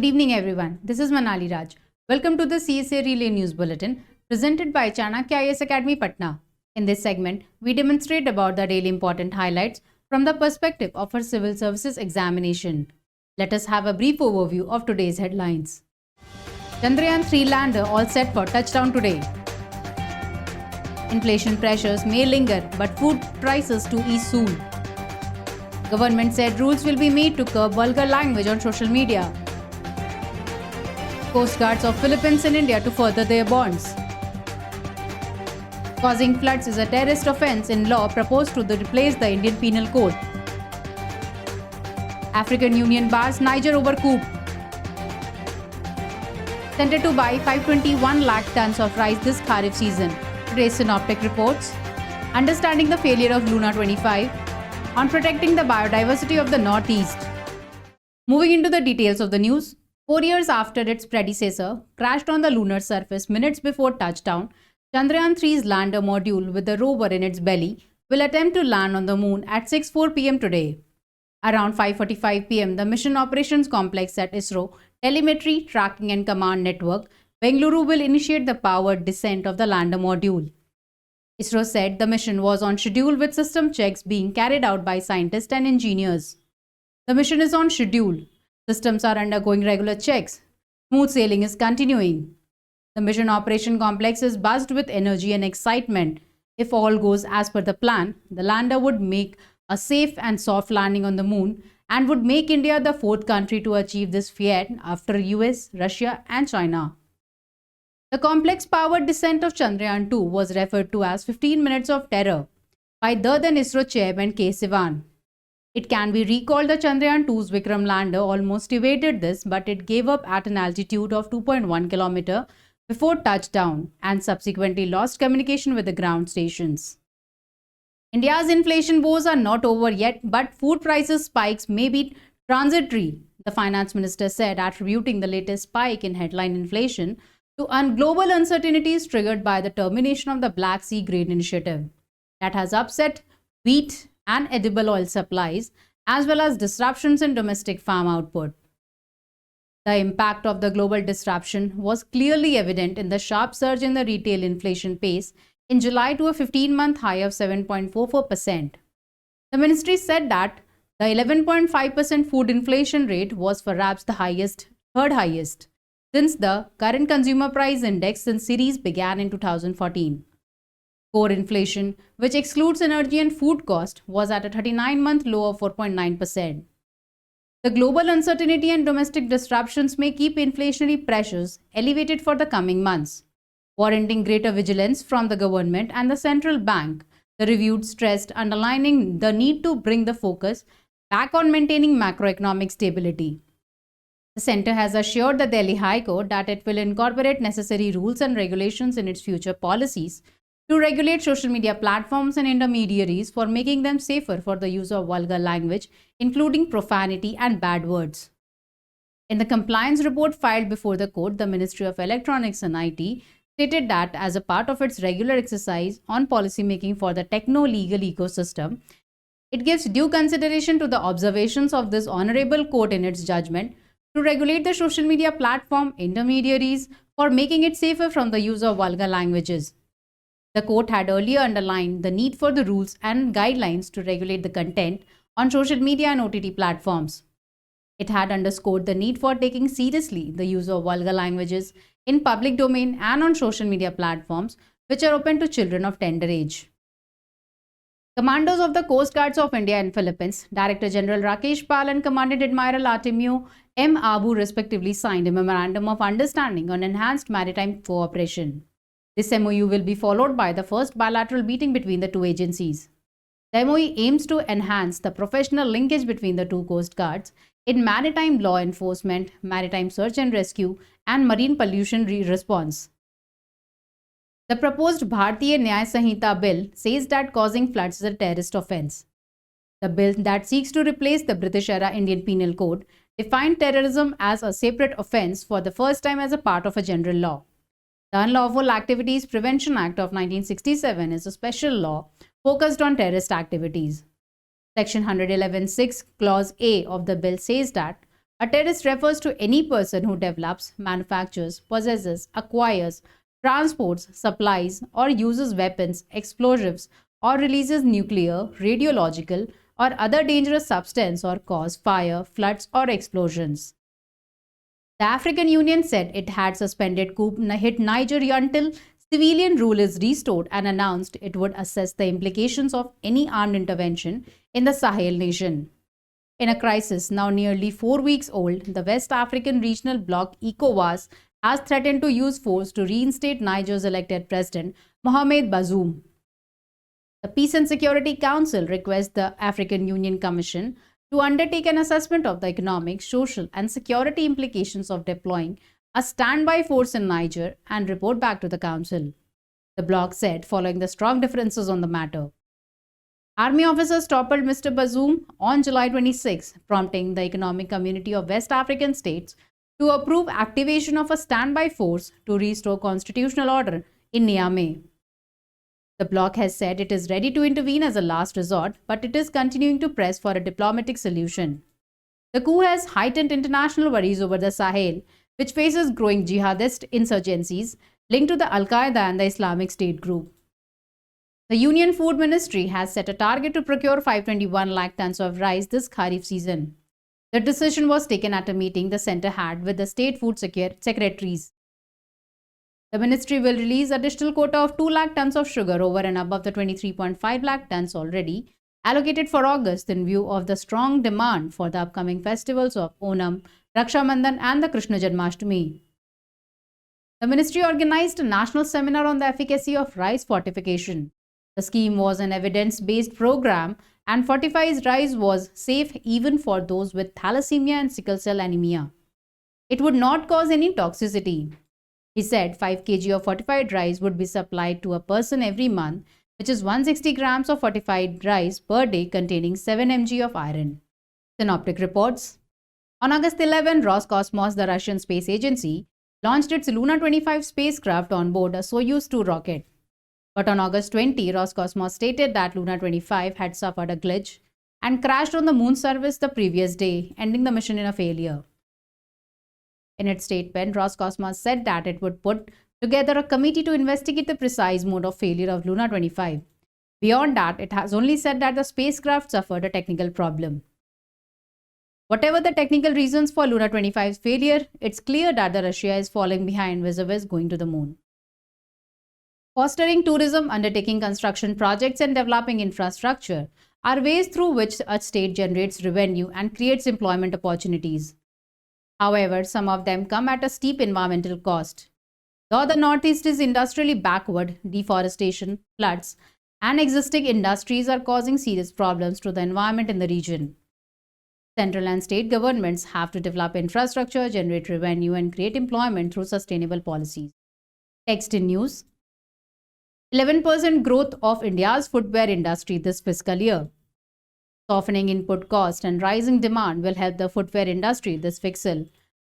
Good evening everyone, this is Manali Raj. Welcome to the CSE Relay News Bulletin presented by Chanakya IAS Academy, Patna. In this segment, we demonstrate about the daily important highlights from the perspective of our civil services examination. Let us have a brief overview of today's headlines. Chandrayaan-3 lander all set for touchdown today. Inflation pressures may linger, but food prices to ease soon. Government said rules will be made to curb vulgar language on social media. Coast Guards of Philippines and India to further their bonds. Causing floods is a terrorist offence in law proposed to replace the Indian Penal Code. African Union bars Niger over coup. Center to buy 521 lakh tons of rice this Kharif season. Today's synoptic reports. Understanding the failure of Luna 25. On protecting the biodiversity of the Northeast. Moving into the details of the news. 4 years after its predecessor crashed on the lunar surface minutes before touchdown, Chandrayaan-3's lander module with the rover in its belly will attempt to land on the moon at 6:04 p.m. today. Around 5:45 p.m., the Mission Operations Complex at ISRO Telemetry, Tracking and Command Network, Bengaluru will initiate the powered descent of the lander module. ISRO said the mission was on schedule with system checks being carried out by scientists and engineers. The mission is on schedule. Systems are undergoing regular checks. Smooth sailing is continuing. The mission operation complex is buzzed with energy and excitement. If all goes as per the plan, the lander would make a safe and soft landing on the moon and would make India the fourth country to achieve this feat after US, Russia and China. The complex-powered descent of Chandrayaan-2 was referred to as 15 minutes of terror by the then ISRO chairman K. Sivan. It can be recalled that Chandrayaan-2's Vikram lander almost evaded this, but it gave up at an altitude of 2.1 km before touchdown and subsequently lost communication with the ground stations. India's inflation woes are not over yet, but food prices spikes may be transitory, the finance minister said, attributing the latest spike in headline inflation to global uncertainties triggered by the termination of the Black Sea Grain Initiative that has upset wheat and edible oil supplies as well as disruptions in domestic farm output. The impact of the global disruption was clearly evident in the sharp surge in the retail inflation pace in July to a 15-month high of 7.44%. The ministry said that the 11.5% food inflation rate was perhaps the third highest, since the current consumer price index since series began in 2014. Core inflation, which excludes energy and food cost, was at a 39-month low of 4.9%. The global uncertainty and domestic disruptions may keep inflationary pressures elevated for the coming months, warranting greater vigilance from the government and the central bank. The review stressed underlining the need to bring the focus back on maintaining macroeconomic stability. The Centre has assured the Delhi High Court that it will incorporate necessary rules and regulations in its future policies to regulate social media platforms and intermediaries for making them safer for the use of vulgar language, including profanity and bad words. In the compliance report filed before the court, the Ministry of Electronics and IT stated that as a part of its regular exercise on policymaking for the techno-legal ecosystem, it gives due consideration to the observations of this honorable court in its judgment to regulate the social media platform intermediaries for making it safer from the use of vulgar languages. The court had earlier underlined the need for the rules and guidelines to regulate the content on social media and OTT platforms. It had underscored the need for taking seriously the use of vulgar languages in public domain and on social media platforms which are open to children of tender age. Commandos of the Coast Guards of India and Philippines, Director General Rakesh Pal and Commandant Admiral Artemio M. Abu respectively signed a Memorandum of Understanding on Enhanced Maritime Cooperation. This MOU will be followed by the first bilateral meeting between the two agencies. The MOU aims to enhance the professional linkage between the two Coast Guards in maritime law enforcement, maritime search and rescue, and marine pollution response. The proposed Bharatiya Nyaya Sanhita bill says that causing floods is a terrorist offence. The bill that seeks to replace the British-era Indian Penal Code defined terrorism as a separate offence for the first time as a part of a general law. The Unlawful Activities Prevention Act of 1967 is a special law focused on terrorist activities. Section 111(6) Clause A of the bill says that A terrorist refers to any person who develops, manufactures, possesses, acquires, transports, supplies, or uses weapons, explosives, or releases nuclear, radiological, or other dangerous substance or cause fire, floods, or explosions. The African Union said it had suspended coup hit Niger until civilian rule is restored and announced it would assess the implications of any armed intervention in the Sahel nation. In a crisis now nearly 4 weeks old, the West African regional bloc ECOWAS has threatened to use force to reinstate Niger's elected president, Mohamed Bazoum. The Peace and Security Council requests the African Union Commission to undertake an assessment of the economic, social, and security implications of deploying a standby force in Niger and report back to the Council, the bloc said, following the strong differences on the matter. Army officers toppled Mr. Bazoum on July 26, prompting the Economic Community of West African States to approve activation of a standby force to restore constitutional order in Niamey. The bloc has said it is ready to intervene as a last resort, but it is continuing to press for a diplomatic solution. The coup has heightened international worries over the Sahel, which faces growing jihadist insurgencies linked to the Al-Qaeda and the Islamic State group. The Union Food Ministry has set a target to procure 521 lakh tons of rice this Kharif season. The decision was taken at a meeting the centre had with the state food secretaries. The ministry will release an additional quota of 2 lakh tons of sugar over and above the 23.5 lakh tons already allocated for August in view of the strong demand for the upcoming festivals of Onam, Raksha Bandhan and the Krishna Janmashtami. The ministry organized a national seminar on the efficacy of rice fortification. The scheme was an evidence-based program and fortified rice was safe even for those with thalassemia and sickle cell anemia. It would not cause any toxicity. He said 5 kg of fortified rice would be supplied to a person every month, which is 160 grams of fortified rice per day containing 7 mg of iron. Synoptic reports. On August 11, Roscosmos, the Russian space agency, launched its Luna 25 spacecraft on board a Soyuz 2 rocket. But on August 20, Roscosmos stated that Luna 25 had suffered a glitch and crashed on the moon surface the previous day, ending the mission in a failure. In its statement, Roscosmos said that it would put together a committee to investigate the precise mode of failure of Luna 25. Beyond that, it has only said that the spacecraft suffered a technical problem. Whatever the technical reasons for Luna 25's failure, it's clear that Russia is falling behind vis-a-vis going to the moon. Fostering tourism, undertaking construction projects and developing infrastructure are ways through which a state generates revenue and creates employment opportunities. However, some of them come at a steep environmental cost. Though the Northeast is industrially backward, deforestation, floods, and existing industries are causing serious problems to the environment in the region. Central and state governments have to develop infrastructure, generate revenue, and create employment through sustainable policies. Text in news. 11% growth of India's footwear industry this fiscal year. Softening input cost and rising demand will help the footwear industry this fiscal,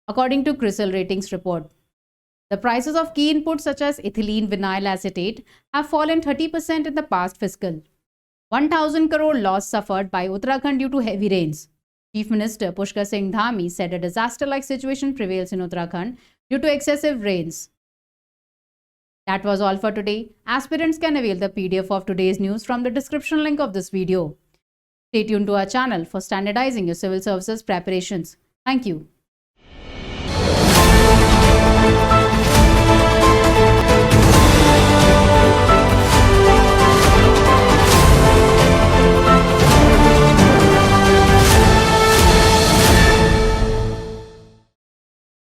according to CRISIL ratings report. The prices of key inputs such as ethylene vinyl acetate have fallen 30% in the past fiscal. 1,000 crore loss suffered by Uttarakhand due to heavy rains. Chief Minister Pushkar Singh Dhami said a disaster-like situation prevails in Uttarakhand due to excessive rains. That was all for today. Aspirants can avail the PDF of today's news from the description link of this video. Stay tuned to our channel for standardizing your civil services preparations. Thank you.